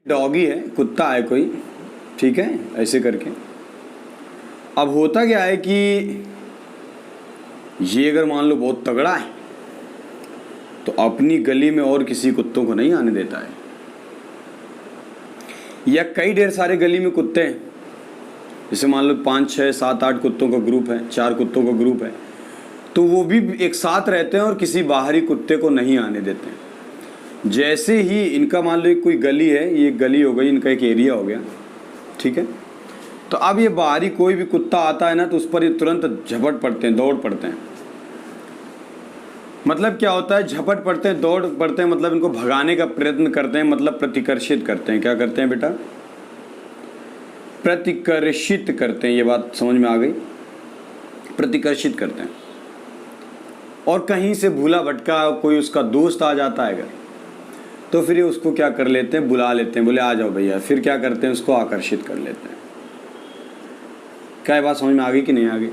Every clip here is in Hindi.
डॉगी है, कुत्ता है कोई, ठीक है, ऐसे करके। अब होता क्या है कि ये अगर मान लो बहुत तगड़ा है तो अपनी गली में और किसी कुत्तों को नहीं आने देता है, या कई ढेर सारे गली में कुत्ते हैं, जैसे मान लो 5 6 7 8 कुत्तों का ग्रुप है, 4 कुत्तों का ग्रुप है, तो वो भी एक साथ रहते हैं और किसी बाहरी कुत्ते को नहीं आने देते हैं। जैसे ही इनका मान लो कोई गली है, ये गली हो गई, इनका एक एरिया हो गया, ठीक है, तो अब ये बाहरी कोई भी कुत्ता आता है ना तो उस पर ये तुरंत झपट पड़ते हैं, दौड़ पड़ते हैं। मतलब क्या होता है, झपट पड़ते हैं, दौड़ पड़ते हैं, मतलब इनको भगाने का प्रयत्न करते हैं, मतलब प्रतिकर्षित करते हैं। क्या करते हैं बेटा? प्रतिकर्षित करते हैं। ये बात समझ में आ गई? प्रतिकर्षित करते हैं। और कहीं से भूला भटका कोई उसका दोस्त आ जाता है अगर, तो फिर ये उसको क्या कर लेते हैं, बुला लेते हैं, बोले आ जाओ भैया, फिर क्या करते हैं, उसको आकर्षित कर लेते हैं। क्या ये बात समझ में आ गई कि नहीं आ गई?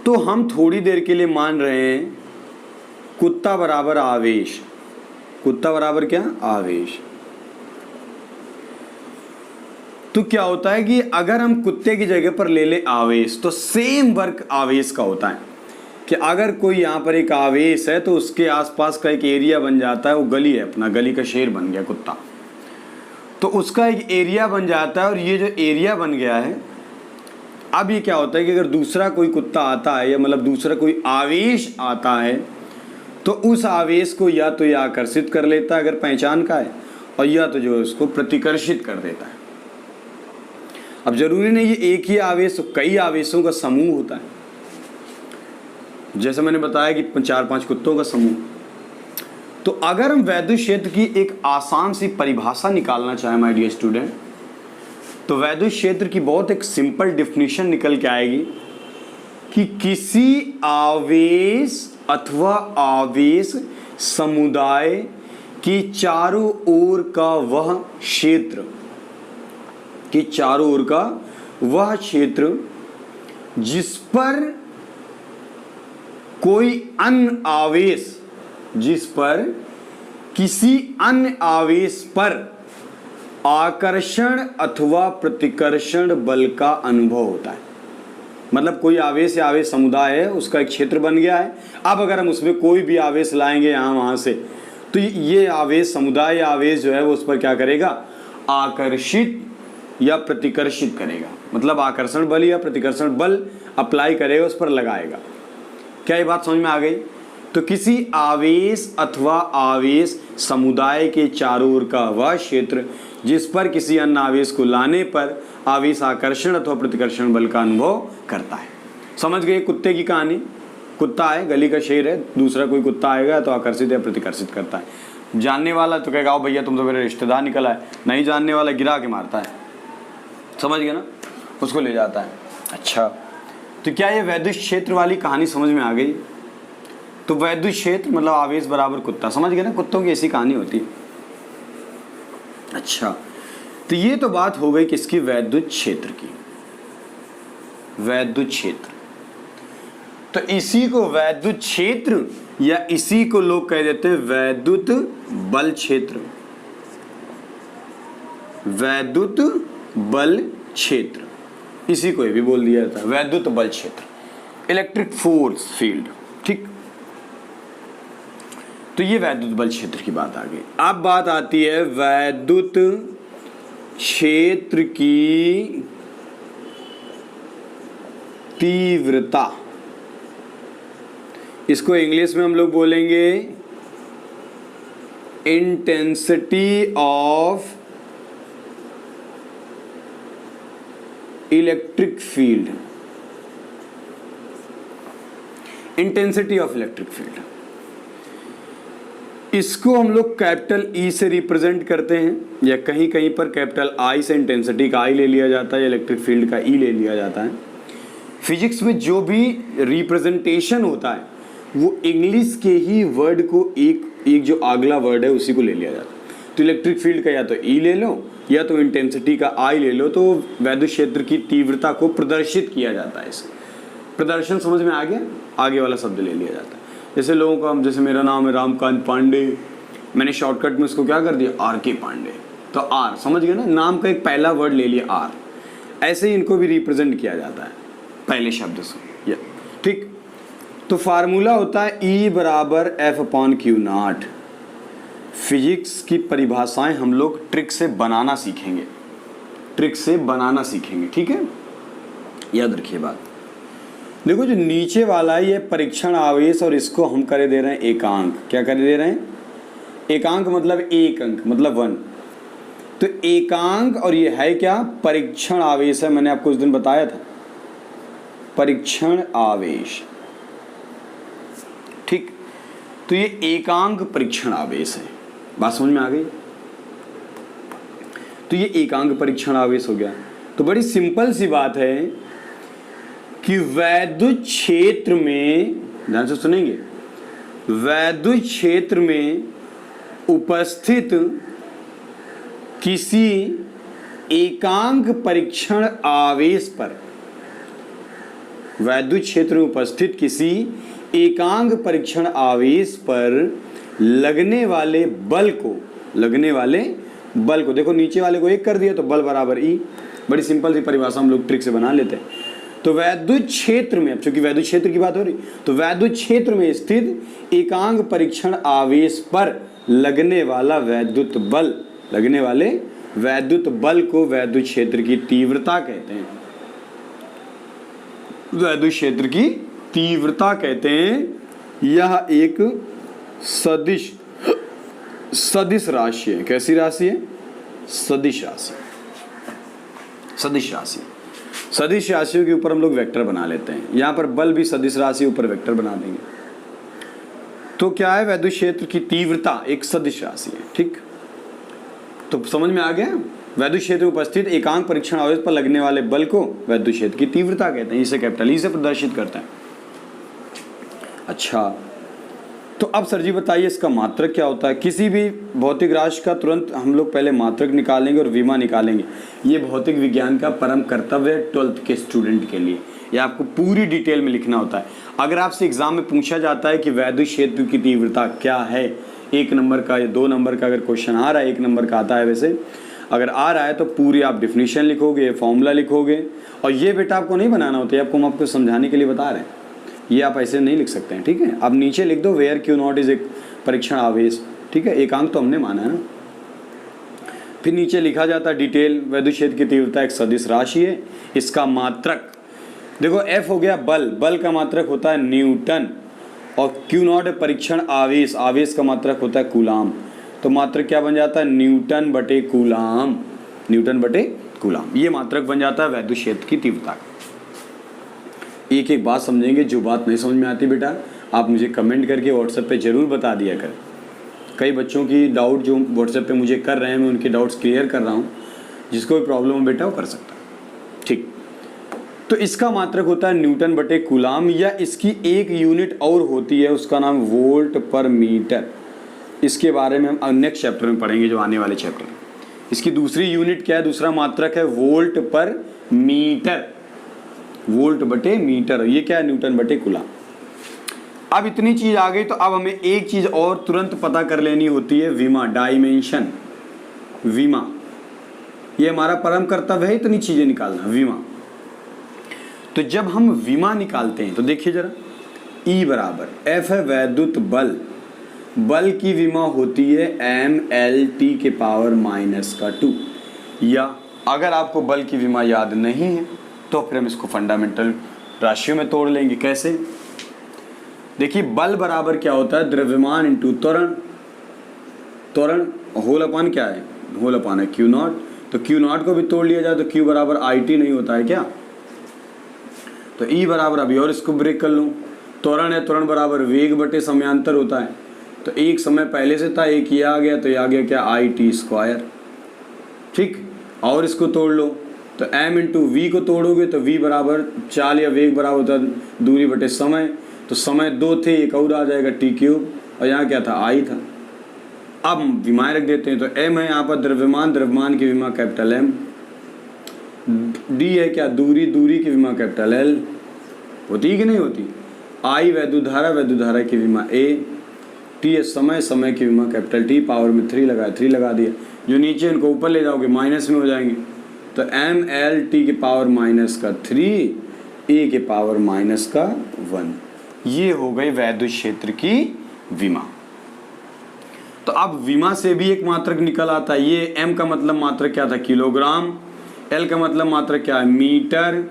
तो हम थोड़ी देर के लिए मान रहे हैं कुत्ता बराबर आवेश। कुत्ता बराबर क्या? आवेश। तो क्या होता है कि अगर हम कुत्ते की जगह पर ले ले आवेश, तो सेम वर्क आवेश का होता है कि अगर कोई यहाँ पर एक आवेश है तो उसके आसपास का एक एरिया बन जाता है, वो गली है, अपना गली का शेर बन गया कुत्ता, तो उसका एक एरिया बन जाता है। और ये जो एरिया बन गया है, अब ये क्या होता है कि अगर दूसरा कोई कुत्ता आता है, या मतलब दूसरा कोई आवेश आता है, तो उस आवेश को या तो ये आकर्षित कर लेता है अगर पहचान का है, और या तो जो है उसको प्रतिकर्षित कर देता है। अब जरूरी नहीं ये एक ही आवेश, कई आवेशों का समूह होता है। जैसे मैंने बताया कि 4-5 कुत्तों का समूह। तो अगर हम वैद्युत क्षेत्र की एक आसान सी परिभाषा निकालना चाहें माय डियर स्टूडेंट, तो वैद्युत क्षेत्र की बहुत एक सिंपल डेफिनेशन निकल के आएगी कि किसी आवेश अथवा आवेश समुदाय की चारों ओर का वह क्षेत्र, कि चारों ओर का वह क्षेत्र जिस पर कोई अन्य आवेश, जिस पर किसी अन्य आवेश पर आकर्षण अथवा प्रतिकर्षण बल का अनुभव होता है। मतलब कोई आवेश या आवेश समुदाय है, उसका एक क्षेत्र बन गया है। अब अगर हम उसमें कोई भी आवेश लाएंगे यहाँ वहाँ से, तो ये आवेश समुदाय या आवेश जो है वो उस पर क्या करेगा? आकर्षित या प्रतिकर्षित करेगा। मतलब आकर्षण बल या प्रतिकर्षण बल अप्लाई करेगा, उस पर लगाएगा। क्या ये बात समझ में आ गई? तो किसी आवेश अथवा आवेश समुदाय के चारों ओर का वह क्षेत्र जिस पर किसी अन्य आवेश को लाने पर आवेश आकर्षण अथवा प्रतिकर्षण बल का अनुभव करता है। समझ गए कुत्ते की कहानी? कुत्ता है, गली का शेर है, दूसरा कोई कुत्ता आएगा तो आकर्षित या प्रतिकर्षित करता है। जानने वाला तो कहेगा आओ भैया तुम तो मेरे रिश्तेदार निकल आए, नहीं जानने वाला गिरा के मारता है, समझ गए ना, उसको ले जाता है। अच्छा, तो क्या ये वैद्युत क्षेत्र वाली कहानी समझ में आ गई? तो वैद्युत क्षेत्र मतलब आवेश बराबर कुत्ता, समझ गए ना? कुत्तों की ऐसी कहानी होती है। अच्छा, तो ये तो बात हो गई किसकी? वैद्युत क्षेत्र की। वैद्युत क्षेत्र, तो इसी को वैद्युत क्षेत्र या इसी को लोग कह देते हैं वैद्युत बल क्षेत्र। वैद्युत बल क्षेत्र, इसी को ये भी बोल दिया जाता है वैद्युत बल क्षेत्र, इलेक्ट्रिक फोर्स फील्ड। ठीक, तो ये वैद्युत बल क्षेत्र की बात आ गई। अब बात आती है वैद्युत क्षेत्र की तीव्रता। इसको इंग्लिश में हम लोग बोलेंगे intensity of electric field. Intensity of electric field, इसको हम लोग कैपिटल ई से रिप्रेजेंट करते हैं, या कहीं कहीं पर कैपिटल आई से इंटेंसिटी का आई ले लिया जाता है, इलेक्ट्रिक फील्ड का ई ले लिया जाता है। फिजिक्स में जो भी रिप्रेजेंटेशन होता है वो इंग्लिश के ही वर्ड को एक जो अगला वर्ड है उसी को ले लिया जाता है। तो इलेक्ट्रिक फील्ड का या तो ई ले लो या तो इंटेंसिटी का आई ले लो, तो वैद्युत क्षेत्र की तीव्रता को प्रदर्शित किया जाता है। इसे प्रदर्शन समझ में आ गया, आगे वाला शब्द ले लिया जाता है। जैसे लोगों का, जैसे मेरा नाम है रामकांत पांडे, मैंने शॉर्टकट में उसको क्या कर दिया, आर के पांडे। तो आर समझ गए ना, नाम का एक पहला वर्ड ले लिया आर, ऐसे ही इनको भी रिप्रेजेंट किया जाता है पहले शब्द से, ठीक। तो फार्मूला होता है E बराबर F/Q0। फिजिक्स की परिभाषाएं हम लोग ट्रिक से बनाना सीखेंगे, ट्रिक से बनाना सीखेंगे, ठीक है, याद रखिए बात। देखो जो नीचे वाला है ये परीक्षण आवेश, और इसको हम करे दे रहे हैं एकांक। क्या करे दे रहे हैं, एकांक मतलब एक अंक, मतलब 1। तो एकांक और ये है क्या, परीक्षण आवेश है। मैंने आपको उस दिन बताया था परीक्षण आवेश, ठीक। तो ये एकांक परीक्षण आवेश है, बात समझ में आ गई। तो ये एकांक परीक्षण आवेश हो गया। तो बड़ी सिंपल सी बात है कि वैद्युत क्षेत्र में, ध्यान से सुनेंगे, वैद्युत क्षेत्र में उपस्थित किसी एकांक परीक्षण आवेश पर, वैद्युत क्षेत्र में उपस्थित किसी एकांक परीक्षण आवेश पर लगने वाले बल को, देखो नीचे वाले को 1 कर दिया तो बल बराबर E। बड़ी सिंपल सी परिभाषा हम लोग ट्रिक से बना लेते हैं। तो वैद्युत क्षेत्र में, अब चूंकि वैद्युत क्षेत्र की बात हो रही, तो वैद्युत क्षेत्र में स्थित एकांक परीक्षण आवेश पर लगने वाला वैद्युत बल, लगने वाले वैद्युत बल को वैद्युत क्षेत्र की तीव्रता कहते हैं। वैद्युत क्षेत्र की तीव्रता कहते हैं। यह एक सदिश राशि है। कैसी राशि है, सदिश राशि। सदिश राशि, सदिश राशियों के ऊपर हम लोग वेक्टर बना लेते हैं। यहां पर बल भी सदिश राशि ऊपर वेक्टर बना देंगे। तो क्या है, वैद्युत क्षेत्र की तीव्रता एक सदिश राशि है, ठीक। तो समझ में आ गया, वैद्युत क्षेत्र में उपस्थित एकांक परीक्षण आवेश पर लगने वाले बल को वैद्युत क्षेत्र की तीव्रता कहते हैं। इसे कैपिटल ई से प्रदर्शित करते हैं। अच्छा, तो अब सर जी बताइए इसका मात्रक क्या होता है। किसी भी भौतिक राशि का तुरंत हम लोग पहले मात्रक निकालेंगे और विमा निकालेंगे। ये भौतिक विज्ञान का परम कर्तव्य है 12th के स्टूडेंट के लिए। ये आपको पूरी डिटेल में लिखना होता है। अगर आपसे एग्जाम में पूछा जाता है कि वैद्युत क्षेत्र की तीव्रता क्या है, 1 नंबर का या 2 नंबर का अगर क्वेश्चन आ रहा है, 1 नंबर का आता है वैसे, अगर आ रहा है तो पूरी आप डिफिनीशन लिखोगे, फॉर्मूला लिखोगे। और ये बेटा आपको नहीं बनाना होता है, आपको हम आपको समझाने के लिए बता रहे हैं। ये आप ऐसे नहीं लिख सकते हैं, ठीक है। आप नीचे लिख दो वेयर Q0 इज एक परीक्षण आवेश, ठीक है। एकांक तो हमने माना है ना। फिर नीचे लिखा जाता है डिटेल, वैद्युत क्षेत्र की तीव्रता एक सदिश राशि है। इसका मात्रक देखो, F हो गया बल, बल का मात्रक होता है न्यूटन, और Q0 है परीक्षण आवेश, आवेश का मात्रक होता है कूलाम। तो मात्रक क्या बन जाता है, न्यूटन बटे कूलाम, न्यूटन बटे कूलाम। ये मात्रक बन जाता है वैद्युत क्षेत्र की तीव्रता। एक एक बात समझेंगे। जो बात नहीं समझ में आती बेटा, आप मुझे कमेंट करके व्हाट्सएप पे ज़रूर बता दिया कर। कई बच्चों की डाउट जो व्हाट्सएप पे मुझे कर रहे हैं, मैं उनके डाउट्स क्लियर कर रहा हूँ। जिसको भी प्रॉब्लम हो बेटा वो कर सकता है, ठीक। तो इसका मात्रक होता है न्यूटन बटे कूलाम, या इसकी एक यूनिट और होती है, उसका नाम वोल्ट पर मीटर। इसके बारे में हम नेक्स्ट चैप्टर में पढ़ेंगे, जो आने वाले चैप्टर में। इसकी दूसरी यूनिट क्या है, दूसरा मात्रक है वोल्ट पर मीटर, वोल्ट बटे मीटर। ये क्या है, न्यूटन बटे कूलाम। अब इतनी चीज आ गई, तो अब हमें एक चीज और तुरंत पता कर लेनी होती है, विमा, डायमेंशन, विमा। ये हमारा परम कर्तव्य है, इतनी चीजें निकालना, विमा। तो जब हम विमा निकालते हैं तो देखिए जरा, E बराबर F है वैद्युत बल, बल की विमा होती है mLT के पावर -2। या अगर आपको बल की विमा याद नहीं है तो फिर हम इसको फंडामेंटल राशियों में तोड़ लेंगे। कैसे, देखिए बल बराबर क्या होता है, द्रव्यमान इंटू त्वरण, त्वरण होल अपान क्या है, होल अपान है Q0। तो Q0 को भी तोड़ लिया जाए तो Q बराबर IT नहीं होता है क्या। तो E बराबर, अभी और इसको ब्रेक कर लूँ, त्वरण है, त्वरण बराबर वेग बटे समयांतर होता है। तो एक समय पहले से था, एक ये आ गया, तो ये आ गया क्या, IT², ठीक। और इसको तोड़ लो तो m इंटू वी को तोड़ोगे तो v बराबर चाल, या वेग बराबर होता है दूरी बटे समय। तो समय 2 थे, एक और आ जाएगा t3, और यहाँ क्या था, I था। अब विमाएं रख देते हैं, तो m है यहाँ पर द्रव्यमान, द्रव्यमान की विमा कैपिटल M, d है क्या, दूरी, दूरी की विमा कैपिटल L, होती कि नहीं होती। I वैद्युत धारा, वैद्युत धारा की विमा A, टी है समय, समय की विमा कैपिटल टी, पावर में 3 लगाया, 3 लगा दिया। जो नीचे इनको ऊपर ले जाओगे माइनस में हो जाएंगे, तो एम एल टी के पावर -3 ए के पावर -1। ये हो गई वैद्युत क्षेत्र की विमा। तो अब विमा से भी एक मात्रक निकल आता है। ये एम का मतलब मात्रक क्या था, किलोग्राम, एल का मतलब मात्रक क्या है, मीटर,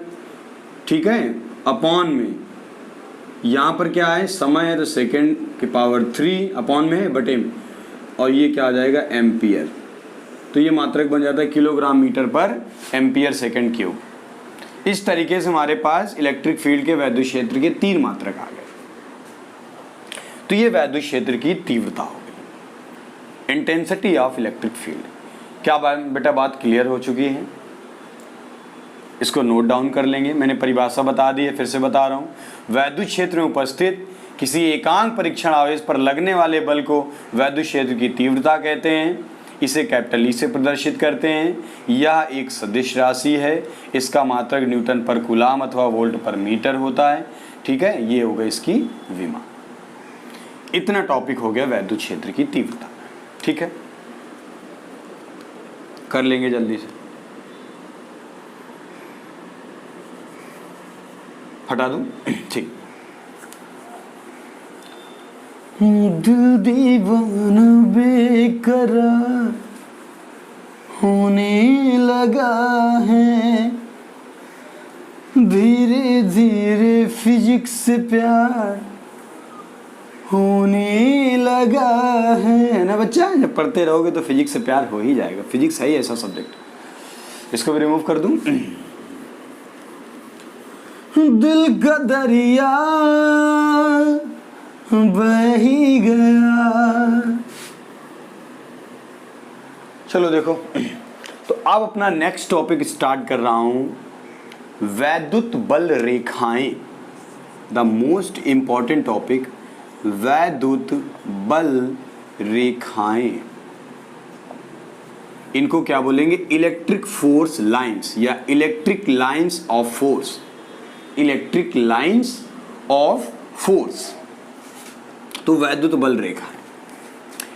ठीक है, अपॉन में यहाँ पर क्या है, समय है तो सेकेंड के पावर 3 अपॉन में है बटे में, और ये क्या आ जाएगा, एम्पियर। तो ये मात्रक बन जाता है किलोग्राम मीटर पर एम्पियर सेकेंड क्यूब। इस तरीके से हमारे पास इलेक्ट्रिक फील्ड के वैद्युत क्षेत्र के 3 मात्रक आ गए। तो ये वैद्युत क्षेत्र की तीव्रता हो गई, इंटेंसिटी ऑफ इलेक्ट्रिक फील्ड। क्या बेटा बात क्लियर हो चुकी है? इसको नोट डाउन कर लेंगे। मैंने परिभाषा बता दी है, फिर से बता रहा हूँ। वैद्युत क्षेत्र में उपस्थित किसी एकांक परीक्षण आवेश पर लगने वाले बल को वैद्युत क्षेत्र की तीव्रता कहते हैं। इसे कैपिटल ई से प्रदर्शित करते हैं। यह एक सदिश राशि है। इसका मात्रक न्यूटन पर कूलाम अथवा वोल्ट पर मीटर होता है। ठीक है, ये हो गई इसकी विमा। इतना टॉपिक हो गया वैद्युत क्षेत्र की तीव्रता। ठीक है, कर लेंगे जल्दी से, हटा दूं? ठीक। दिल दीवाना बेकरार होने लगा है, धीरे धीरे फिजिक्स से प्यार होने लगा है ना बच्चा? जब पढ़ते रहोगे तो फिजिक्स से प्यार हो ही जाएगा। फिजिक्स है ही ऐसा सब्जेक्ट। इसको भी रिमूव कर दूं। दिल का दरिया बह ही गया। चलो देखो, तो अब अपना नेक्स्ट टॉपिक स्टार्ट कर रहा हूं, वैद्युत बल रेखाएं। द मोस्ट इंपॉर्टेंट टॉपिक, वैद्युत बल रेखाएं। इनको क्या बोलेंगे? इलेक्ट्रिक फोर्स लाइंस या electric lines of force. Electric lines of force, तो वैद्युत बल रेखा है।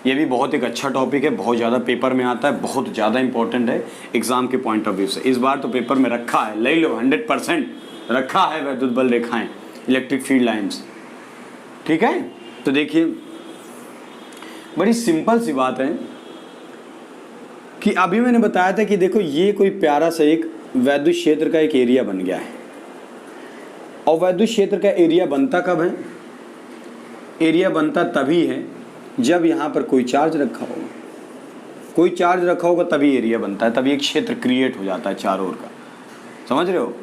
ये भी बहुत एक अच्छा टॉपिक है, बहुत ज़्यादा पेपर में आता है, बहुत ज़्यादा इंपॉर्टेंट है एग्जाम के पॉइंट ऑफ व्यू से। इस बार तो पेपर में रखा है, ले लो, 100% रखा है वैद्युत बल रेखाएं, इलेक्ट्रिक फील्ड लाइंस। ठीक है, तो देखिए बड़ी सिंपल सी बात है कि अभी मैंने बताया था कि देखो ये कोई प्यारा सा एक वैद्युत क्षेत्र का एक एरिया बन गया है। और वैद्युत क्षेत्र का एरिया बनता कब है? एरिया बनता तभी है जब यहाँ पर कोई चार्ज रखा होगा। कोई चार्ज रखा होगा तभी एरिया बनता है, तभी एक क्षेत्र क्रिएट हो जाता है चारों ओर का। समझ रहे हो?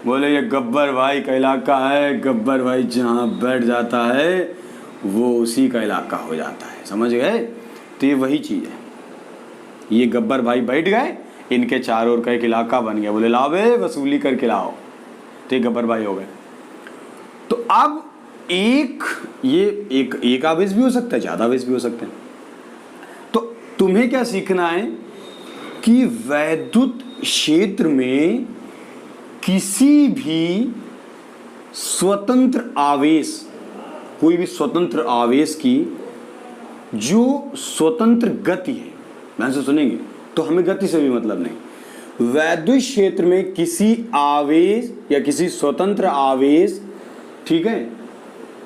बोले ये गब्बर भाई का इलाका है, गब्बर भाई जहाँ बैठ जाता है वो उसी का इलाका हो जाता है। समझ गए? तो ये वही चीज़ है। ये गब्बर भाई बैठ गए, इनके चारों ओर का एक इलाका बन गया। बोले लाओ बे, वसूली करके लाओ, तो ये गब्बर भाई हो गए। तो अब एक आवेश भी हो सकता है, ज़्यादा आवेश भी हो सकते हैं। तो तुम्हें क्या सीखना है कि वैद्युत क्षेत्र में किसी भी स्वतंत्र आवेश, कोई भी स्वतंत्र आवेश की जो स्वतंत्र गति है, ध्यान से सुनेंगे, तो हमें गति से भी मतलब नहीं। वैद्युत क्षेत्र में किसी आवेश या किसी स्वतंत्र आवेश, ठीक है,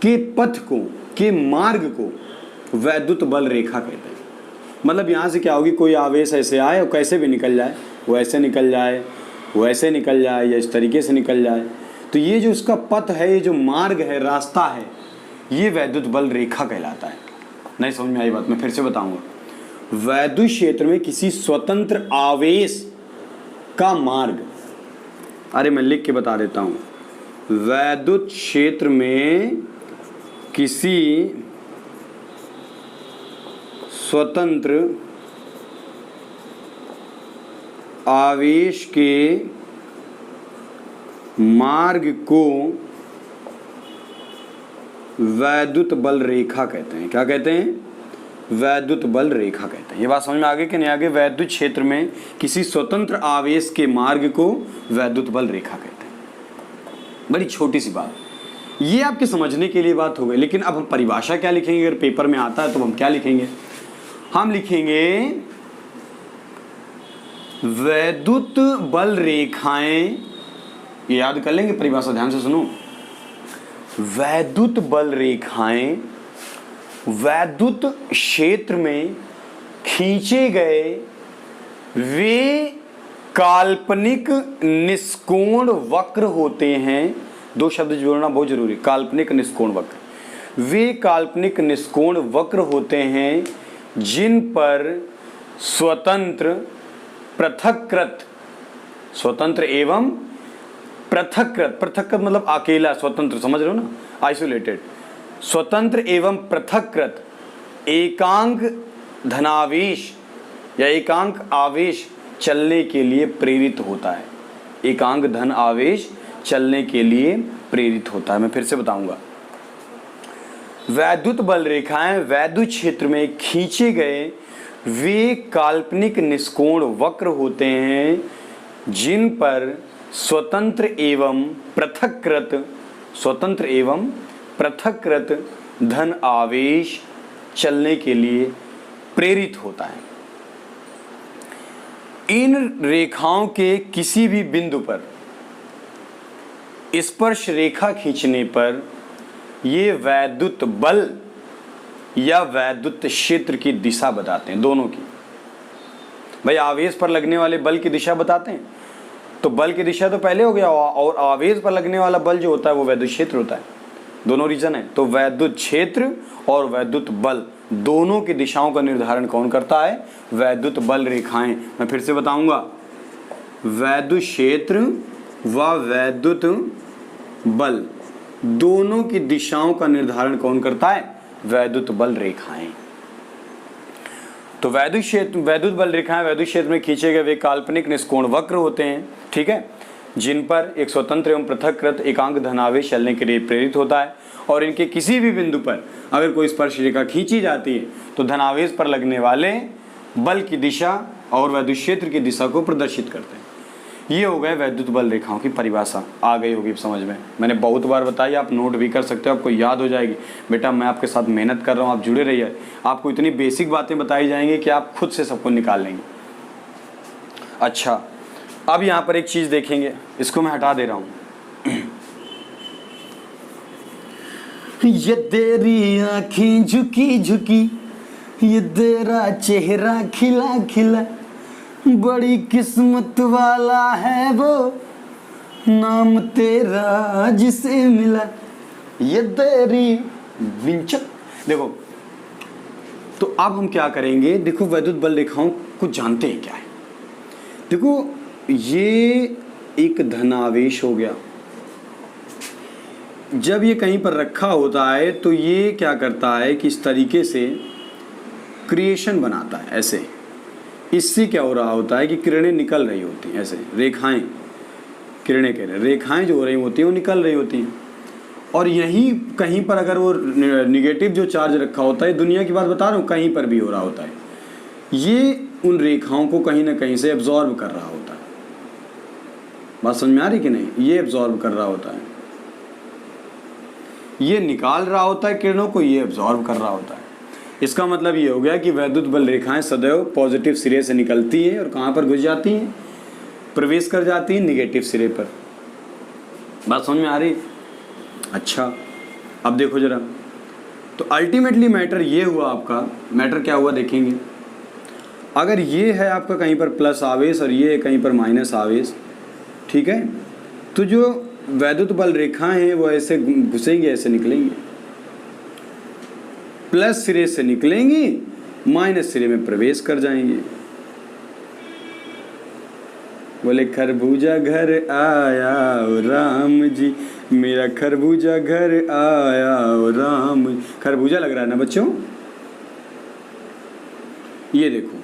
के पथ को, के मार्ग को वैद्युत बल रेखा कहते हैं। मतलब यहाँ से क्या होगी, कोई आवेश ऐसे आए और कैसे भी निकल जाए, वो ऐसे निकल जाए, वो ऐसे निकल जाए, या इस तरीके से निकल जाए, तो ये जो इसका पथ है, ये जो मार्ग है, रास्ता है, ये वैद्युत बल रेखा कहलाता है। नहीं समझ में आई बात? मैं फिर से बताऊंगा। वैद्युत क्षेत्र में किसी स्वतंत्र आवेश का मार्ग, अरे मैं लिख के बता देता हूँ। वैद्युत क्षेत्र में किसी स्वतंत्र आवेश के मार्ग को वैद्युत बल रेखा कहते हैं। क्या कहते हैं? वैद्युत बल रेखा कहते हैं। ये बात समझ में आगे कि नहीं आगे? वैद्युत क्षेत्र में किसी स्वतंत्र आवेश के मार्ग को वैद्युत बल रेखा कहते हैं। बड़ी छोटी सी बात। ये आपके समझने के लिए बात हो गई। लेकिन अब हम परिभाषा क्या लिखेंगे, अगर पेपर में आता है तो हम क्या लिखेंगे, हम लिखेंगे वैद्युत बल रेखाएं, ये याद कर लेंगे परिभाषा, ध्यान से सुनो। वैद्युत बल रेखाएं वैद्युत क्षेत्र में खींचे गए वे काल्पनिक निष्कोण वक्र होते हैं। दो शब्द जोड़ना बहुत जरूरी, काल्पनिक निष्कोण वक्र। वे काल्पनिक निष्कोण वक्र होते हैं जिन पर स्वतंत्र पृथक्कृत, स्वतंत्र एवं पृथक्कृत, पृथक्कृत मतलब अकेला, स्वतंत्र, समझ रहे हो ना, आइसोलेटेड, स्वतंत्र एवं पृथक्कृत एकांक धनावेश या एकांक आवेश चलने के लिए प्रेरित होता है। एकांक धन आवेश चलने के लिए प्रेरित होता है। मैं फिर से बताऊंगा। वैद्युत बल रेखाएं वैद्युत क्षेत्र में खींचे गए वे काल्पनिक निष्कोण वक्र होते हैं जिन पर स्वतंत्र एवं पृथक्कृत धन आवेश चलने के लिए प्रेरित होता है। इन रेखाओं के किसी भी बिंदु पर स्पर्श रेखा खींचने पर ये वैद्युत बल या वैद्युत क्षेत्र की दिशा बताते हैं, दोनों की। भाई आवेश पर लगने वाले बल की दिशा बताते हैं, तो बल की दिशा तो पहले हो गया, और आवेश पर लगने वाला बल जो होता है वो वैद्युत क्षेत्र होता है। दोनों रीजन है। तो वैद्युत क्षेत्र और वैद्युत बल दोनों की दिशाओं का निर्धारण कौन करता है? वैद्युत बल रेखाएं। मैं फिर से बताऊंगा, वैद्युत क्षेत्र व वैद्युत बल दोनों की दिशाओं का निर्धारण कौन करता है? वैद्युत बल रेखाएं। तो वैद्युत बल रेखाएं वैद्युत क्षेत्र में खींचे गए वे काल्पनिक निष्कोण वक्र होते हैं, ठीक है, जिन पर एक स्वतंत्र एवं पृथक्कृत एकांक धनावेश चलने के लिए प्रेरित होता है, और इनके किसी भी बिंदु पर अगर कोई स्पर्श रेखा खींची जाती है तो धनावेश पर लगने वाले बल की दिशा और वैद्युत क्षेत्र की दिशा को प्रदर्शित करते हैं। ये हो गए वैद्युत बल रेखाओं की परिभाषा। आ गई होगी समझ में। मैंने बहुत बार बताई, आप नोट भी कर सकते हो, आपको याद हो जाएगी। बेटा मैं आपके साथ मेहनत कर रहा हूँ, आप जुड़े रहिए। आपको इतनी बेसिक बातें बताई जाएंगी कि आप खुद से सबको निकाल लेंगे। अच्छा, अब यहाँ पर एक चीज़ देखेंगे, इसको मैं हटा दे रहा हूँ। ये तेरी आँखें झुकी झुकी, ये तेरा चेहरा खिला खिला, बड़ी किस्मत वाला है वो, नाम तेरा जिसे मिला, ये तेरी विंचक। देखो, तो अब हम क्या करेंगे, देखो वैद्युत बल रेखाओं को जानते हैं क्या है। देखो ये एक धनावेश हो गया, जब ये कहीं पर रखा होता है तो ये क्या करता है कि इस तरीके से क्रिएशन बनाता है। ऐसे इससे क्या हो रहा होता है कि किरणें निकल रही होती हैं, ऐसे रेखाएं, किरणें कह रहे हैं, रेखाएं जो हो रही होती हैं वो निकल रही होती हैं। और यहीं कहीं पर अगर वो निगेटिव जो चार्ज रखा होता है, दुनिया की बात बता रहा हूँ, कहीं पर भी हो रहा होता है, ये उन रेखाओं को कहीं ना कहीं से एब्जॉर्ब कर रहा होता है। बात समझ में आ रही कि नहीं? ये एब्जॉर्ब कर रहा होता है, ये निकाल रहा होता है किरणों को, ये एब्जॉर्ब कर रहा होता है। इसका मतलब ये हो गया कि वैद्युत बल रेखाएं सदैव पॉजिटिव सिरे से निकलती हैं और कहाँ पर घुस जाती हैं? प्रवेश कर जाती हैं निगेटिव सिरे पर। बात समझ में आ रही? अच्छा, अब देखो जरा, तो अल्टीमेटली मैटर ये हुआ, आपका मैटर क्या हुआ देखेंगे। अगर ये है आपका कहीं पर प्लस आवेश और ये है कहीं पर माइनस आवेश, ठीक है, तो जो वैद्युत बल रेखाएं हैं वो ऐसे घुसेंगी, ऐसे निकलेंगी, प्लस सिरे से निकलेंगी, माइनस सिरे में प्रवेश कर जाएंगे। बोले खरबूजा घर आया ओ राम जी, मेरा खरबूजा घर आया ओ राम। खरबूजा लग रहा है ना बच्चों? ये देखो,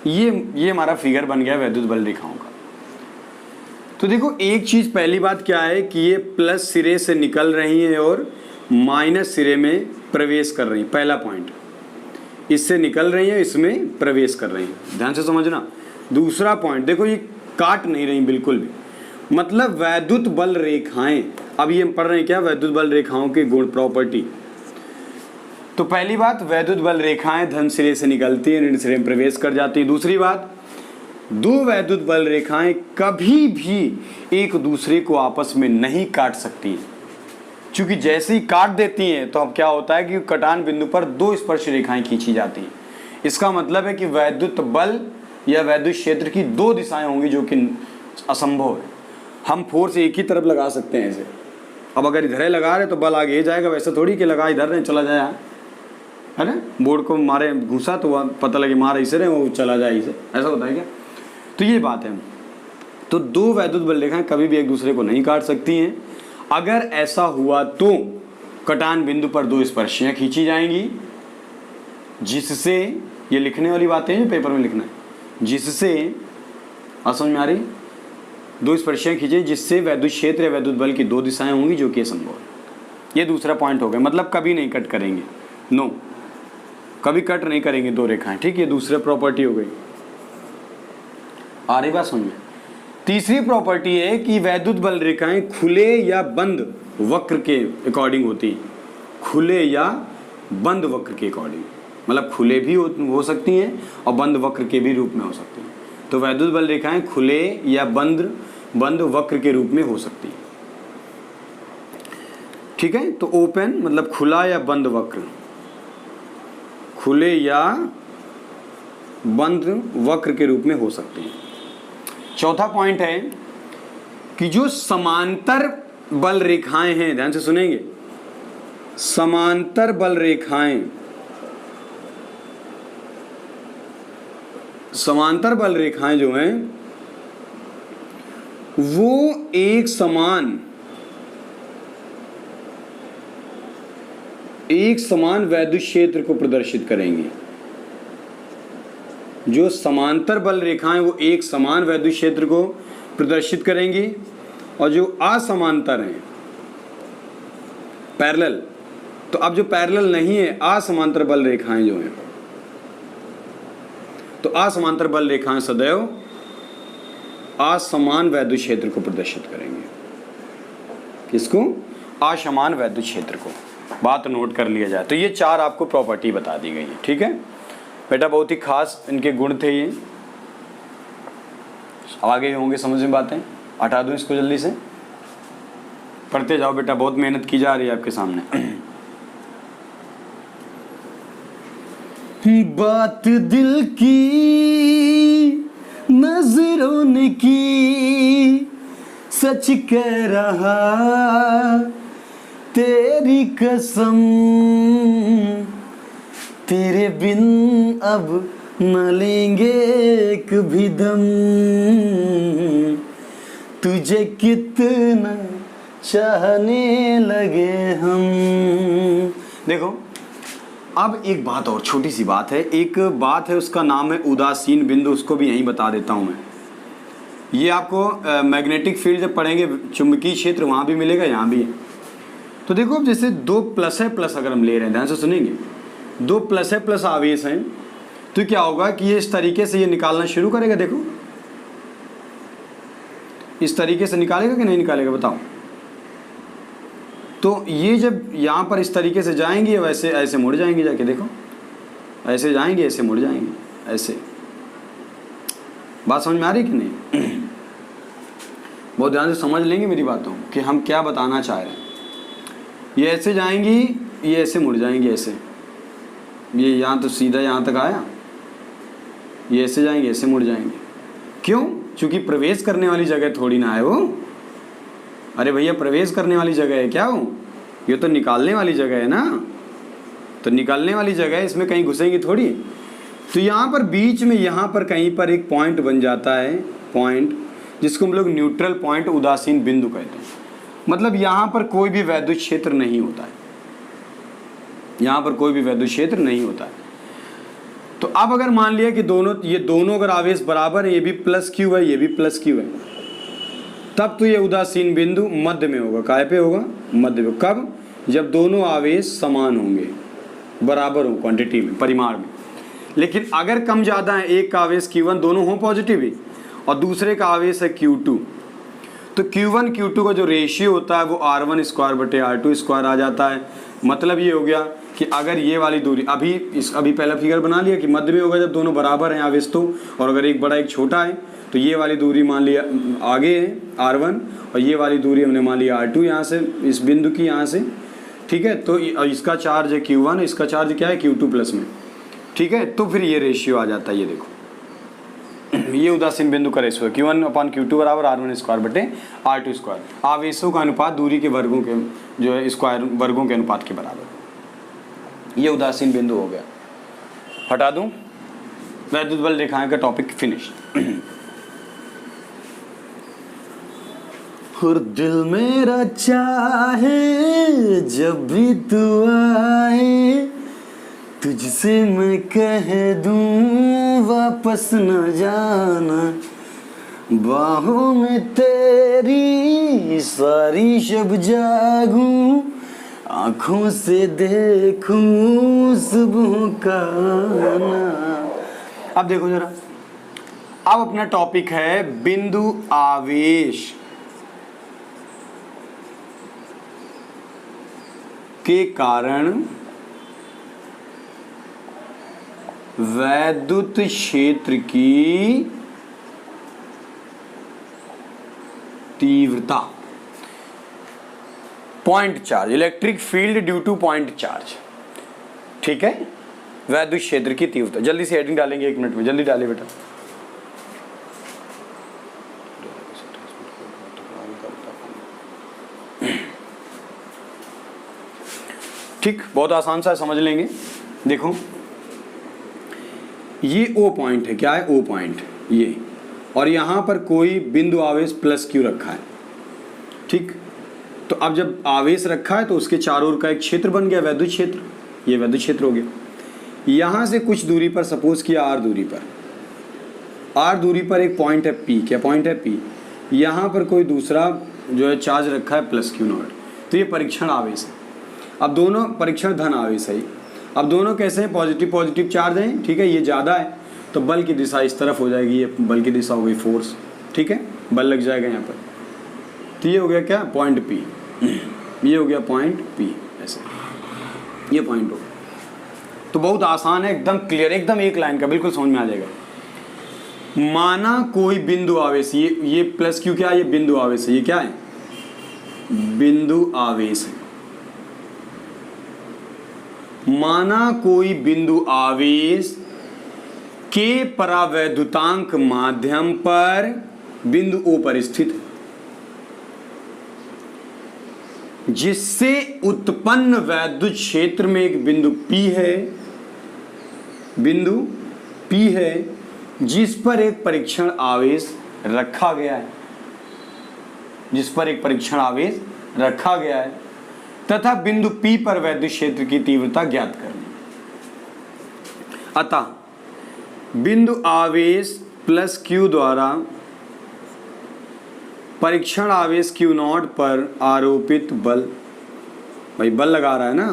ये हमारा फिगर बन गया वैद्युत बल रेखाओं का। तो देखो एक चीज, पहली बात क्या है कि ये प्लस सिरे से निकल रही हैं और माइनस सिरे में प्रवेश कर रही हैं। पहला पॉइंट, इससे निकल रही हैं, इसमें प्रवेश कर रही हैं, ध्यान से समझना। दूसरा पॉइंट देखो, ये काट नहीं रही बिल्कुल भी, मतलब वैद्युत बल रेखाएं। अब ये हम पढ़ रहे हैं क्या, वैद्युत बल रेखाओं के गुण, प्रॉपर्टी। तो पहली बात, वैद्युत बल रेखाएं धन सिरे से निकलती है, ऋण सिरे में प्रवेश कर जाती है। दूसरी बात, दो वैद्युत बल रेखाएं कभी भी एक दूसरे को आपस में नहीं काट सकती, क्योंकि जैसे ही काट देती हैं तो अब क्या होता है कि कटान बिंदु पर दो स्पर्श रेखाएं खींची जाती हैं। इसका मतलब है कि वैद्युत बल या वैद्युत क्षेत्र की दो दिशाएं होंगी, जो कि असंभव है। हम फोर्स एक ही तरफ लगा सकते हैं ऐसे। अब अगर इधर लगा रहे तो बल आगे जाएगा, वैसे थोड़ी कि लगा इधर नहीं चला जाए, है ना। बोर्ड को मारे घुसा तो वह पता लगे मार इसे रहे, वो चला जाए इसे, ऐसा होता है क्या। तो ये बात है। तो दो वैद्युत बल रेखाएं कभी भी एक दूसरे को नहीं काट सकती हैं। अगर ऐसा हुआ तो कटान बिंदु पर दो स्पर्शियां खींची जाएंगी, जिससे, ये लिखने वाली बातें हैं जो पेपर में लिखना है, जिससे, समझ में आ रही, दो स्पर्शियां खींचे जिससे वैद्युत क्षेत्र या वैद्युत बल की दो दिशाएं होंगी, जो कि असंभव है। ये दूसरा पॉइंट हो गया, मतलब कभी नहीं कट करेंगे, नो, कभी कट नहीं करेंगे दो रेखाएं, ठीक। ये दूसरी प्रॉपर्टी हो गई। आ रही बात समझ में। तीसरी प्रॉपर्टी है कि वैद्युत बल रेखाएं खुले या बंद वक्र के अकॉर्डिंग होती हैं, खुले या बंद वक्र के अकॉर्डिंग, मतलब खुले भी हो सकती हैं और बंद वक्र के भी रूप में हो सकती हैं। तो वैद्युत बल रेखाएं खुले या बंद वक्र के रूप में हो सकती हैं, ठीक है। तो ओपन मतलब खुला या बंद वक्र, खुले या बंद वक्र के रूप में हो सकती हैं। चौथा पॉइंट है कि जो समांतर बल रेखाएं हैं, ध्यान से सुनेंगे, समांतर बल रेखाएं, समांतर बल रेखाएं जो हैं वो एक समान वैद्युत क्षेत्र को प्रदर्शित करेंगी। जो समांतर बल रेखाएं वो एक समान वैद्युत क्षेत्र को प्रदर्शित करेंगी, और जो असमांतर हैं, पैरेलल, तो अब जो पैरेलल नहीं है, असमांतर बल रेखाएं जो हैं, तो असमांतर बल रेखाएं सदैव असमान वैद्युत क्षेत्र को प्रदर्शित करेंगे। किसको? असमान वैद्युत क्षेत्र को। बात नोट कर लिया जाए तो ये चार आपको प्रॉपर्टी बता दी गई है, ठीक है बेटा। बहुत ही खास इनके गुण थे ये। आगे होंगे समझ में बातें, हटा दूं इसको जल्दी से, पढ़ते जाओ बेटा, बहुत मेहनत की जा रही है आपके सामने। बात दिल की नजरों ने की, सच कह रहा तेरी कसम, तेरे बिन अब न लेंगे एक भी दम, तुझे कितना चाहने लगे हम। देखो अब एक बात और, छोटी सी बात है, एक बात है, उसका नाम है उदासीन बिंदु, उसको भी यहीं बता देता हूँ मैं। ये आपको मैग्नेटिक फील्ड जब पढ़ेंगे, चुंबकीय क्षेत्र वहाँ भी मिलेगा, यहाँ भी है। तो देखो अब जैसे दो प्लस है प्लस अगर हम ले रहे हैं, ध्यान से सुनेंगे, दो प्लस है प्लस आवेश हैं, तो क्या होगा कि ये इस तरीके से ये निकालना शुरू करेगा। देखो इस तरीके से निकालेगा कि नहीं निकालेगा बताओ। तो ये जब यहाँ पर इस तरीके से जाएंगे, वैसे ऐसे मुड़ जाएंगे, जाके देखो ऐसे जाएंगे, ऐसे मुड़ जाएंगे, ऐसे। बात समझ में आ रही कि नहीं? बहुत ध्यान से समझ लेंगे मेरी बातों कि हम क्या बताना चाह रहे हैं। ये ऐसे जाएंगी, ये ऐसे मुड़ जाएंगी, ऐसे, ये यहाँ तो सीधा यहाँ तक आया, ये ऐसे जाएंगे, ऐसे मुड़ जाएंगे। क्यों? क्योंकि प्रवेश करने वाली जगह थोड़ी ना है वो। अरे भैया प्रवेश करने वाली जगह है क्या वो? ये तो निकालने वाली जगह है ना, तो निकालने वाली जगह है, इसमें कहीं घुसेंगी थोड़ी। तो यहाँ पर बीच में यहाँ पर कहीं पर एक पॉइंट बन जाता है, पॉइंट जिसको हम लोग न्यूट्रल पॉइंट, उदासीन बिंदु कहते हैं। मतलब यहाँ पर कोई भी वैद्युत क्षेत्र नहीं होता है, यहाँ पर कोई भी वैद्युत क्षेत्र नहीं होता है। तो अब अगर मान लिया कि दोनों, ये दोनों अगर आवेश बराबर है, ये भी प्लस क्यू है, ये भी प्लस क्यू है, तब तो ये उदासीन बिंदु मध्य में होगा। काय पे होगा? मध्य में। कब? जब दोनों आवेश समान होंगे, बराबर हो क्वांटिटी में, परिमाण में। लेकिन अगर कम ज़्यादा है, एक का आवेश Q1, दोनों हो पॉजिटिव ही, और दूसरे का आवेश है Q2, तो Q1 Q2 का जो रेशियो होता है वो R1 स्क्वायर बटे R2 स्क्वायर आ जाता है। मतलब ये हो गया कि अगर ये वाली दूरी अभी पहला फिगर बना लिया कि मध्य में होगा जब दोनों बराबर हैं आवेश तो, और अगर एक बड़ा एक छोटा है तो ये वाली दूरी मान लिया आगे है R1 और ये वाली दूरी हमने मान लिया R2 यहाँ से, इस बिंदु की यहाँ से, ठीक है। तो इसका चार्ज है Q1, इसका चार्ज क्या है Q2 प्लस में, ठीक है। तो फिर ये रेशियो आ जाता है, ये देखो ये उदासीन बिंदु का रेशियो है Q1/Q2 बराबर R1 स्क्वायर बटे R2 स्क्वायर। आवेशों का अनुपात दूरी के वर्गों के जो है स्क्वायर वर्गों के अनुपात के बराबर। ये उदासीन बिंदु हो गया। हटा दूं, वैद्युत बल रेखाएं का टॉपिक फिनिश। और दिल मेरा चाहे जब भी तू आए, तुझसे मैं कह दूं वापस न जाना, बाहों में तेरी सारी शब जागूं, आँखों से देखूं सुबह का आना। अब देखो जरा, अब अपना टॉपिक है बिंदु आवेश के कारण वैद्युत क्षेत्र की तीव्रता, point charge, electric field due two point charge, ठीक है। वैद्युत क्षेत्र की तीव्रता, जल्दी से हेडिंग डालेंगे 1 मिनट में, जल्दी डालिए बेटा। ठीक, बहुत आसान सा समझ लेंगे। देखो ये O पॉइंट है, क्या है O पॉइंट ये, और यहाँ पर कोई बिंदु आवेश प्लस Q रखा है, ठीक। तो अब जब आवेश रखा है तो उसके चारों ओर का एक क्षेत्र बन गया वैद्युत क्षेत्र, ये वैद्युत क्षेत्र हो गया। यहाँ से कुछ दूरी पर, सपोज किया R दूरी पर एक पॉइंट है P, क्या पॉइंट है P, यहाँ पर कोई दूसरा जो है चार्ज रखा है प्लस Q नॉट, तो ये परीक्षण आवेश है। अब दोनों परीक्षण धन आवेश है। अब दोनों कैसे हैं, पॉजिटिव पॉजिटिव चार्ज हैं, ठीक है। ये ज़्यादा है तो बल की दिशा इस तरफ हो जाएगी, ये बल की दिशा हो गई फोर्स, ठीक है, बल लग जाएगा यहाँ पर। तो ये हो गया क्या, पॉइंट P, ये हो गया पॉइंट P, ऐसे ये पॉइंट हो। तो बहुत आसान है, एकदम क्लियर, एकदम एक लाइन का, बिल्कुल समझ में आ जाएगा। माना कोई बिंदु आवेश, ये प्लस Q क्या है, ये बिंदु आवेश है, ये क्या है, बिंदु आवेश है। माना कोई बिंदु आवेश के परावैद्युतांक माध्यम पर बिंदु O पर स्थित है, जिससे उत्पन्न वैद्युत क्षेत्र में एक बिंदु P है, बिंदु P है जिस पर एक परीक्षण आवेश रखा गया है, जिस पर एक परीक्षण आवेश रखा गया है, तथा बिंदु P पर वैद्युत क्षेत्र की तीव्रता ज्ञात करनी। अतः बिंदु आवेश प्लस Q द्वारा परीक्षण आवेश Q नॉट पर आरोपित बल, भाई बल लगा रहा है ना,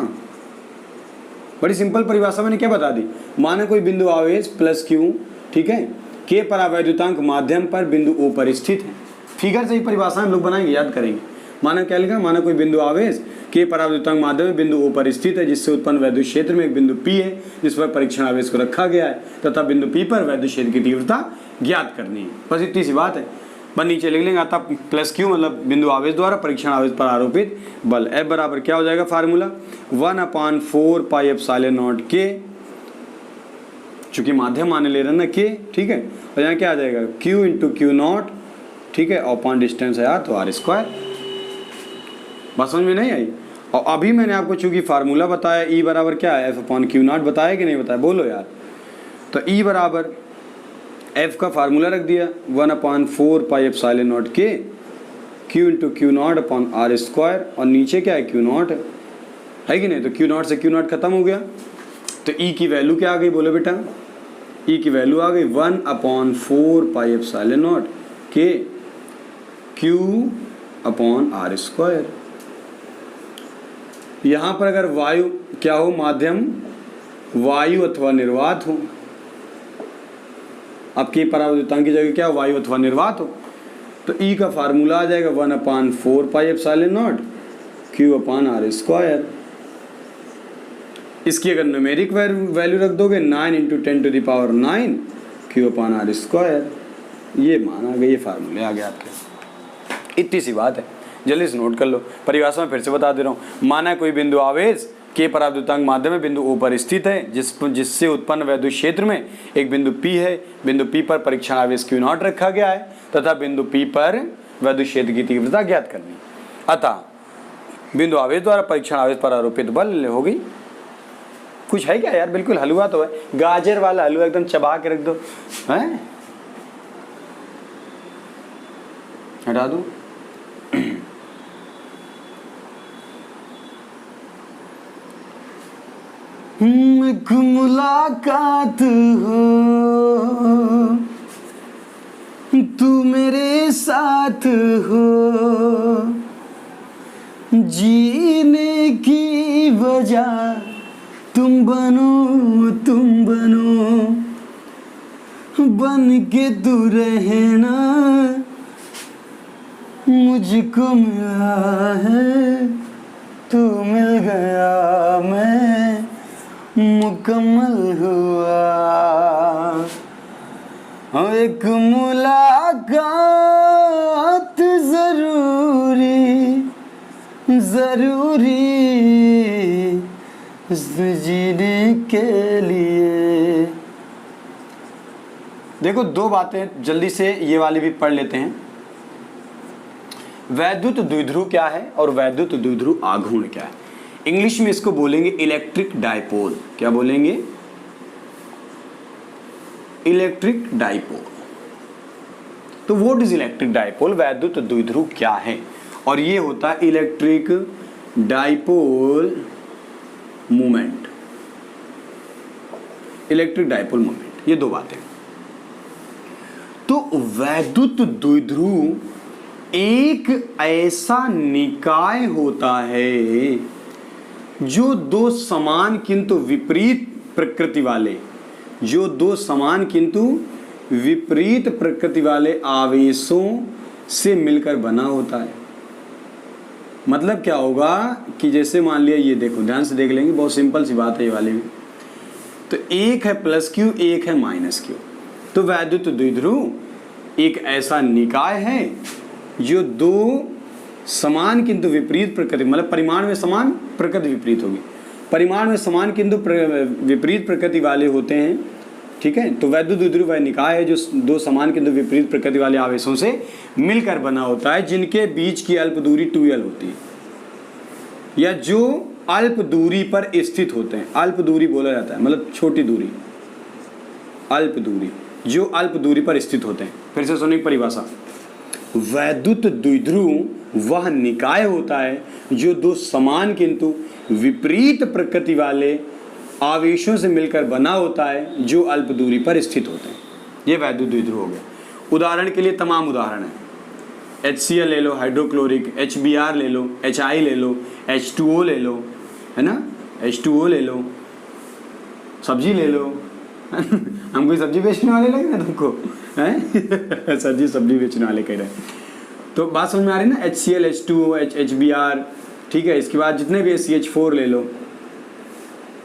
बड़ी सिंपल परिभाषा मैंने क्या बता दी। माने कोई बिंदु आवेश प्लस Q, ठीक है, के परावैद्युतांक माध्यम पर बिंदु O पर स्थित है। फिगर से ही परिभाषा हम लोग बनाएंगे, याद करेंगे। माना क्या लिखा, माना कोई बिंदु आवेश के परावैद्युतांक माध्यम में बिंदु O पर स्थित है, जिससे उत्पन्न वैद्युत क्षेत्र में एक बिंदु P है जिस पर परीक्षण आवेश को रखा गया है, तथा बिंदु P पर वैद्युत क्षेत्र की तीव्रता ज्ञात करनी है। बस इतनी सी बात है। पर नीचे लिख लेंगे, अतः प्लस Q मतलब बिंदु आवेश द्वारा परीक्षण आवेश पर आरोपित बल। F बराबर क्या हो जाएगा formula, 1/4 pi epsilon not K, चूंकि माध्यम माने ले रहे हैं ना K, ठीक है। और यहाँ क्या आ जाएगा, Q इंटू Q नॉट, ठीक है, अपॉन डिस्टेंस है यार तो R स्क्वायर। बात समझ में नहीं आई। और अभी मैंने आपको चूंकि फार्मूला बताया, E बराबर क्या है, F/Q नॉट, बताया कि नहीं बताया, बोलो यार। तो E बराबर F का फार्मूला रख दिया 1/4 pi epsilon not K, Q into Q not upon R square, और नीचे क्या है, Q नॉट है कि नहीं। तो Q नॉट से Q नॉट खत्म हो गया, तो E की वैल्यू क्या आ गई, बोलो बेटा। E की वैल्यू आ गई 1/4 pi epsilon not K Q upon R square. यहाँ पर अगर वायु क्या हो, माध्यम वायु अथवा निर्वात हो, अब के परावैद्युतांक की जगह क्या वायु अथवा निर्वात हो, तो ई का फार्मूला आ जाएगा 1/4πε0 Q/r²। इसकी अगर न्यूमेरिक वैल्यू रख दोगे 9 × 10⁹ Q/r², ये माना गया, ये फार्मूले आ गए आपके। इतनी सी बात है, जल्दी से नोट कर लो। परिभाषा में फिर से बता दे रहा हूँ। माना कोई बिंदु आवेश के परावैद्युतांक माध्यम में बिंदु O पर स्थित है, जिससे उत्पन्न वैद्युत क्षेत्र में एक बिंदु P है। बिंदु P पर परीक्षण आवेश Q0 रखा गया है तथा बिंदु P पर वैद्युत क्षेत्र की तीव्रता ज्ञात करनी। अतः बिंदु आवेश द्वारा परीक्षण आवेश पर आरोपित बल हो गई। कुछ है क्या यार, बिल्कुल हलवा तो है, गाजर वाला हलवा एकदम चबा के रख दो, हैं? हटा दो। एक मुलाकात हो, तू मेरे साथ हो, जीने की वजह तुम बनो, तुम बनो, बन के तू रहना, मुझको मिला है, तू मिल गया, मैं मुकम्मल हुआ। एक मुलाकात जरूरी जरूरी जीने के लिए। देखो दो बातें जल्दी से ये वाली भी पढ़ लेते हैं। वैद्युत द्विध्रुव क्या है और वैद्युत द्विध्रुव आघूर्ण क्या है। इंग्लिश में इसको बोलेंगे इलेक्ट्रिक डाइपोल। क्या बोलेंगे? Electric dipole. तो व्हाट इज इलेक्ट्रिक डाइपोल? वैद्युत द्विध्रुव क्या है? और ये होता है electric dipole moment. Electric dipole moment, ये दो बातें। तो वैद्युत द्विध्रुव एक ऐसा निकाय होता है जो दो समान किंतु विपरीत प्रकृति वाले, जो दो समान किंतु विपरीत प्रकृति वाले आवेशों से मिलकर बना होता है। मतलब क्या होगा कि जैसे मान लिया, ये देखो ध्यान से देख लेंगे, बहुत सिंपल सी बात है ये वाली भी। तो एक है प्लस क्यू, एक है माइनस क्यू। तो वैद्युत द्विध्रुव एक ऐसा निकाय है जो दो समान किंतु विपरीत प्रकृति, मतलब परिमाण में समान, प्रकृति विपरीत होगी, परिमाण में समान किंतु विपरीत प्रकृति वाले होते हैं। ठीक है, तो वैद्युत द्विध्रुव वह निकाय है जो दो समान किंतु विपरीत प्रकृति वाले आवेशों से मिलकर बना होता है, जिनके बीच की अल्प दूरी 2l होती है, या जो अल्प दूरी पर स्थित होते हैं। अल्प दूरी बोला जाता है, मतलब छोटी दूरी, अल्प दूरी, जो अल्प दूरी पर स्थित होते हैं। फिर से सुनिए परिभाषा। वैद्युत द्विध्रुव वह निकाय होता है जो दो समान किंतु विपरीत प्रकृति वाले आवेशों से मिलकर बना होता है, जो अल्प दूरी पर स्थित होते हैं। ये वैद्युत द्विध्रुव हो गया। उदाहरण के लिए तमाम उदाहरण है। HCl ले लो, हाइड्रोक्लोरिक, HBr ले लो, HI ले लो, H2O ले लो, है ना, H2O ले लो, सब्जी ले लो। हम कोई सब्जी बेचने वाले लगे ना तुमको, हैं? सब्जी बेचने वाले कह रहे हैं। तो बात समझ में आ रही है ना? HCl, H2O, HBr, ठीक है। इसके बाद जितने भी CH4 ले लो,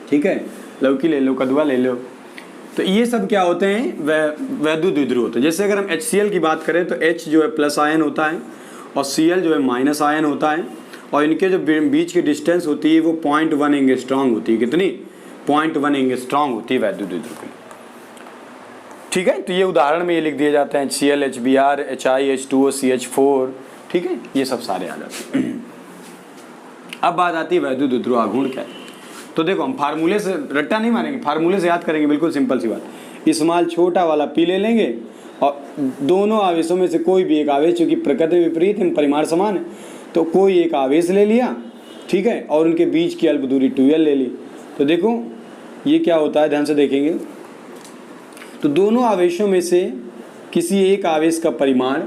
ठीक है, लौकी ले लो, कदुआ ले लो। तो ये सब क्या होते हैं? वैद्युत द्विध्रुव होते हैं। जैसे अगर हम HCl की बात करें तो H जो है प्लस आयन होता है और Cl जो है माइनस आयन होता है, और इनके जो बीच की डिस्टेंस होती है वो 0.1 एंगस्ट्रॉन्ग होती है। कितनी? 0.1 एंगस्ट्रॉन्ग होती है वैद्युत द्विध्रुव की। ठीक है, तो ये उदाहरण में ये लिख दिए जाते हैं, HCl, HBr, HI, H2O, CH4, ठीक है, ये सब सारे आ जाते हैं। अब बात आती है वैद्युत द्विध्रुव आघूर्ण क्या है। तो देखो हम फार्मूले से रट्टा नहीं मारेंगे, फार्मूले से याद करेंगे, बिल्कुल सिंपल सी बात। स्मॉल छोटा वाला पी ले लेंगे और दोनों आवेशों में से कोई भी एक आवेश, चूंकि प्रकृति विपरीत है, परिमाण समान है, तो कोई एक आवेश ले लिया, ठीक है, और उनके बीच की अल्प दूरी 2l ले ली। तो देखो ये क्या होता है, ध्यान से देखेंगे तो दोनों आवेशों में से किसी एक आवेश का परिमाण,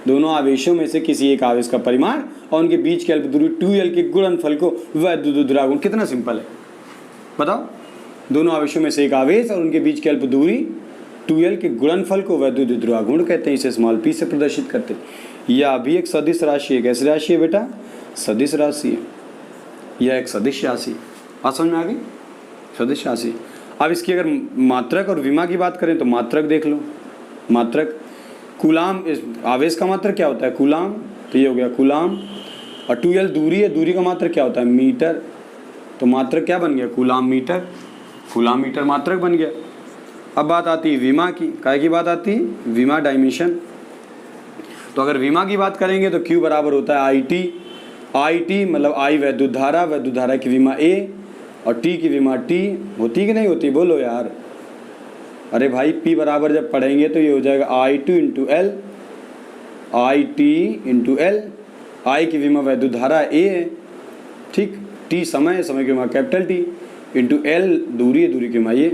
दोनों आवेशों में से किसी एक आवेश का परिमाण और उनके बीच की अल्प दूरी 2l के गुणनफल को वैद्युत द्विध्रुव आघूर्ण। कितना सिंपल है बताओ। दोनों आवेशों में से एक आवेश और उनके बीच की अल्प दूरी 2l के गुणनफल को वैद्युत द्विध्रुव आघूर्ण कहते हैं। इसे स्मॉल p से प्रदर्शित करते हैं। यह भी एक सदिश राशि है। कैसी राशि है बेटा? सदिश राशि है। यह एक सदिश राशि है। बात समझ में आ गई? सदिश राशि। अब इसकी अगर मात्रक और विमा की बात करें तो मात्रक देख लो। मात्रक कूलाम, आवेश का मात्रक क्या होता है? कूलाम। तो ये हो गया कूलाम। और 2l दूरी है, दूरी का मात्रक क्या होता है? मीटर। तो मात्रक क्या बन गया? Coulomb metre. कूलाम मीटर मात्रक बन गया। अब बात आती है विमा की। काय की बात आती है? विमा डायमेंशन। तो अगर विमा की बात करेंगे तो Q बराबर होता है IT। IT मतलब I वैद्युत धारा, वैद्युत धारा की विमा A और T की विमा T। होती कि नहीं होती? बोलो यार। अरे भाई P बराबर जब पढ़ेंगे तो ये हो जाएगा I2 into L, IT into L। I की विमा वैद्युत धारा A है, ठीक। T समय, समय की विमा कैपिटल T इंटू L दूरी है, दूरी की विमा ये।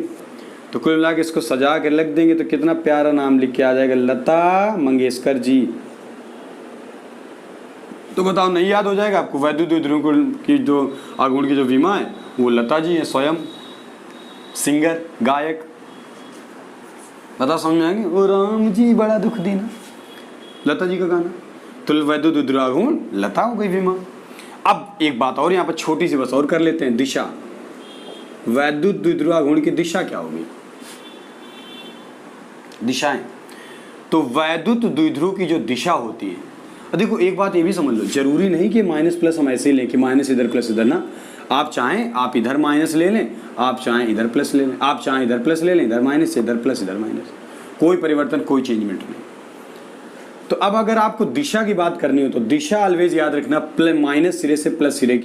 तो कुल मिला के इसको सजा के रख देंगे तो कितना प्यारा नाम लिख के आ जाएगा, लता मंगेशकर जी। तो बताओ नहीं याद हो जाएगा आपको? वैद्युत द्विध्रुव की जो आघूर्ण की जो विमा है वो लता जी है, स्वयं सिंगर, गायक। बता समझ में आएंगे? ओ राम जी बड़ा दुख देना, लता जी का गाना। तो वैद्युत द्विध्रुव आघूर्ण लता हो गई विमा। अब एक बात और यहाँ पर छोटी सी बस और कर लेते हैं, दिशा। वैद्युत द्विध्रुव आघूर्ण की दिशा क्या होगी? दिशाएं। तो वैद्युत द्विध्रुव की जो दिशा होती है, देखो एक बात ये भी समझ लो, जरूरी नहीं कि माइनस प्लस हम ऐसे ही लें कि माइनस इधर प्लस इधर ना। आप चाहें आप इधर माइनस ले लें, आप चाहें इधर प्लस ले लें, आप चाहें इधर प्लस ले लें, इधर माइनस, इधर प्लस इधर माइनस, कोई परिवर्तन, कोई चेंजमेंट नहीं। तो अब अगर आपको दिशा की बात करनी हो तो दिशा ऑलवेज याद रखना माइनस सिरे से प्लस सिरे की